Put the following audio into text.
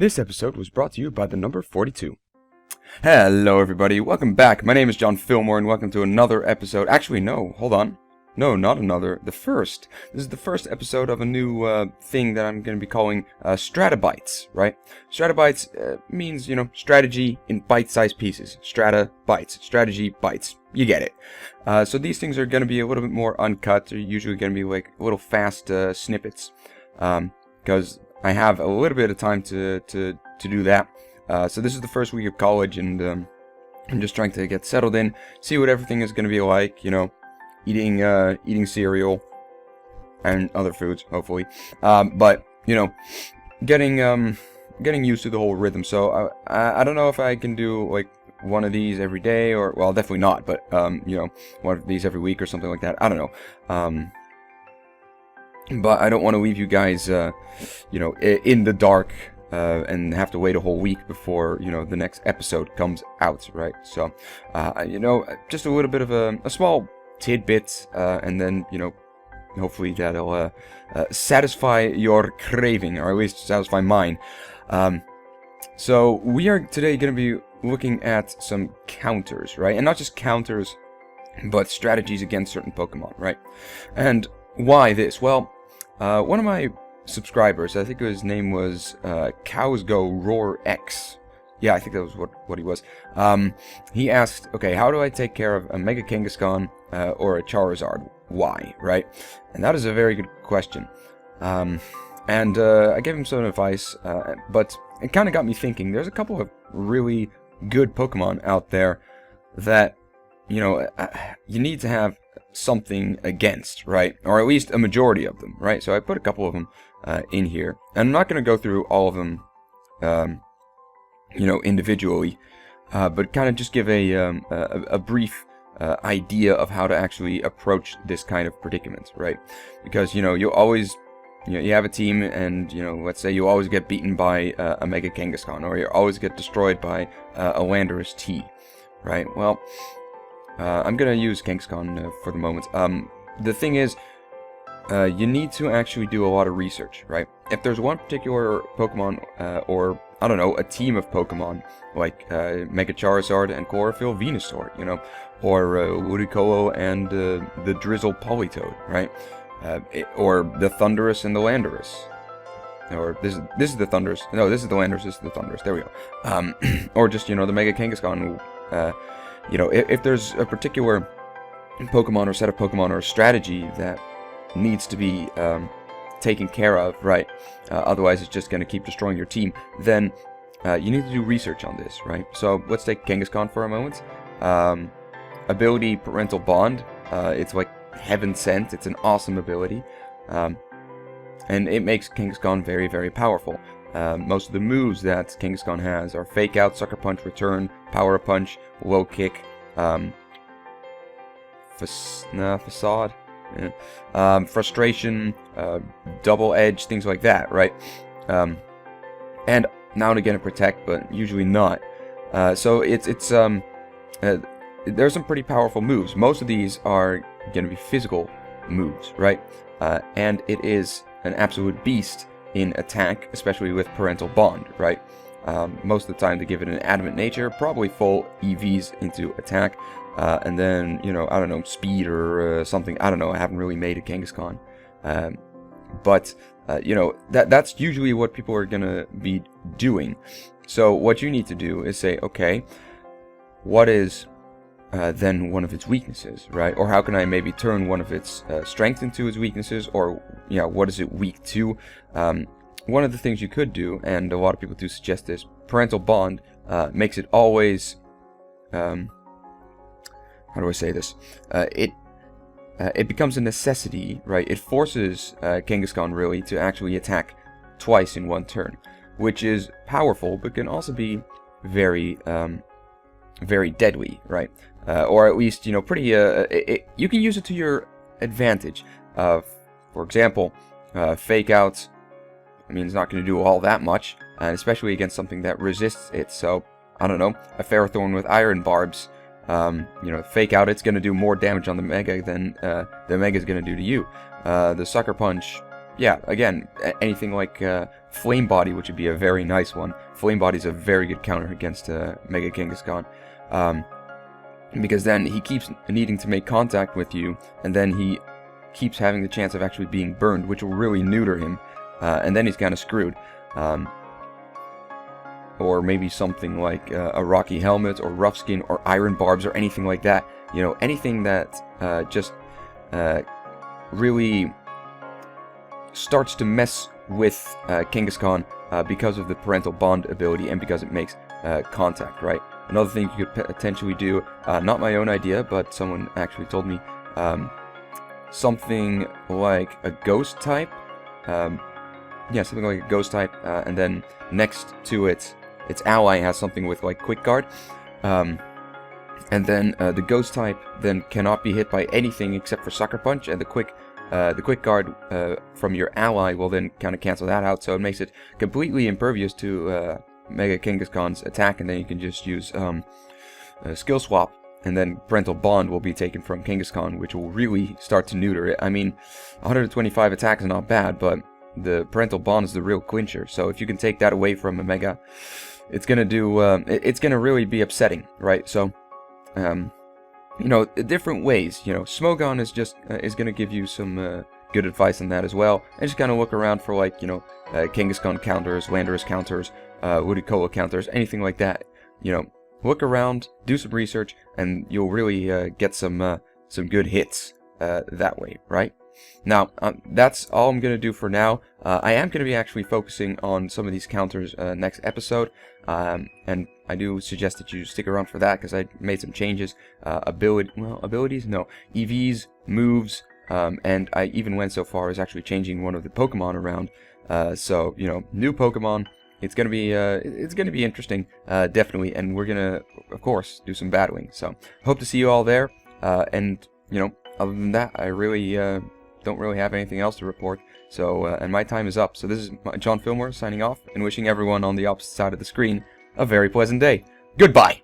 This episode was brought to you by the number 42. Hello everybody, welcome back. My name is John Fillmore and welcome to another episode. Actually, no, hold on. No, not another. The first. This is the first episode of a new thing that I'm going to be calling Stratebites, right? Stratebites means, strategy in bite-sized pieces. Stratabites. Strategy bites. You get it. So these things are going to be a little bit more uncut. They're usually going to be like little fast snippets. Because I have a little bit of time to do that. So this is the first week of college, and I'm just trying to get settled in, see what everything is going to be like, eating cereal and other foods, hopefully. But getting used to the whole rhythm. So I don't know if I can do like one of these every day, or well, definitely not. But one of these every week or something like that. I don't know. But I don't want to leave you guys, in the dark, and have to wait a whole week before, the next episode comes out, right? So, just a little bit of a small tidbit, and then, hopefully that'll satisfy your craving, or at least satisfy mine. So we are today going to be looking at some counters, right? And not just counters, but strategies against certain Pokemon, right? And why this? Well, one of my subscribers, I think his name was Cows Go Roar X. Yeah, I think that was what he was. He asked, okay, how do I take care of a Mega Kangaskhan or a Charizard? Why, right? And that is a very good question. And I gave him some advice, but it kind of got me thinking. There's a couple of really good Pokemon out there that, you need to have something against, right? Or at least a majority of them, right? So I put a couple of them in here. And I'm not going to go through all of them, individually, but kind of just give a brief idea of how to actually approach this kind of predicament, right? Because, you always, you have a team and, let's say you always get beaten by a Mega Kangaskhan, or you always get destroyed by a Landorus T, right? Well, I'm going to use Kangaskhan for the moment. The thing is, you need to actually do a lot of research, right? If there's one particular Pokemon, or, I don't know, a team of Pokemon, like Mega Charizard and Chlorophyll Venusaur, or Ludicolo and the Drizzle Politoed, right? Or the Thundurus and the Landorus. Or this is the Thundurus. No, this is the Landorus, this is the Thundurus. There we go. Or just, the Mega Kangaskhan. If there's a particular Pokemon or set of Pokemon or a strategy that needs to be taken care of, right? Otherwise, it's just going to keep destroying your team. Then you need to do research on this, right? So let's take Kangaskhan for a moment. Ability Parental Bond. It's like heaven sent. It's an awesome ability, and it makes Kangaskhan very, very powerful. Most of the moves that Kangaskhan has are Fake Out, Sucker Punch, Return, Power Punch, Low Kick, Facade, Frustration, Double Edge, things like that, right? And now and again Protect, but usually not. So there's some pretty powerful moves. Most of these are going to be physical moves, right? And it is an absolute beast in attack, especially with Parental Bond, right? Most of the time they give it an adamant nature, probably full EVs into attack, and then, I don't know, speed or something. I don't know, I haven't really made a Kangaskhan. But, that's usually what people are going to be doing. So what you need to do is say, okay, what is then one of its weaknesses, right? Or how can I maybe turn one of its strength into its weaknesses, or what is it weak to? One of the things you could do, and a lot of people do suggest this, Parental Bond makes it always, how do I say this? It becomes a necessity, right? It forces Kangaskhan really to actually attack twice in one turn, which is powerful, but can also be very, very deadly, right? Or at least, pretty, you can use it to your advantage. For example, Fake Out, it's not going to do all that much, especially against something that resists it. So, I don't know, a Ferrothorn with Iron Barbs, Fake Out, it's going to do more damage on the Mega than the Mega is going to do to you. The Sucker Punch, yeah, again, anything like Flame Body, which would be a very nice one. Flame Body is a very good counter against Mega Kangaskhan. Because then he keeps needing to make contact with you, and then he keeps having the chance of actually being burned, which will really neuter him, and then he's kind of screwed. Or maybe something like a Rocky Helmet, or Rough Skin, or Iron Barbs, or anything like that. You know, anything that just really starts to mess with Kangaskhan because of the Parental Bond ability, and because it makes contact, right? Another thing you could potentially do, not my own idea, but someone actually told me, something like a Ghost type. Yeah, something like a Ghost type, and then next to it, its ally has something with like Quick Guard. And then the Ghost type then cannot be hit by anything except for Sucker Punch, and the Quick Guard from your ally will then kind of cancel that out, so it makes it completely impervious to Mega Kangaskhan's attack, and then you can just use Skill Swap, and then Parental Bond will be taken from Kangaskhan, which will really start to neuter it. I mean, 125 attack is not bad, but the Parental Bond is the real clincher, so if you can take that away from a Mega, it's gonna do, it's gonna really be upsetting, right? So, you know, different ways, you know, Smogon is just, is gonna give you some good advice on that as well, and just kind of look around for, like, you know, Kangaskhan counters, Landorus counters, Ludicolo counters, anything like that. You know, look around, do some research, and you'll really get some good hits that way, right? Now, that's all I'm going to do for now. I am going to be actually focusing on some of these counters next episode, and I do suggest that you stick around for that, because I made some changes. Abilities? No. EVs, moves, and I even went so far as actually changing one of the Pokemon around. So, you know, new Pokemon. It's gonna be interesting, definitely, and we're gonna, of course, do some battling. So, hope to see you all there. And you know, other than that, I really don't really have anything else to report. So, and my time is up. So this is John Fillmore signing off, and wishing everyone on the opposite side of the screen a very pleasant day. Goodbye.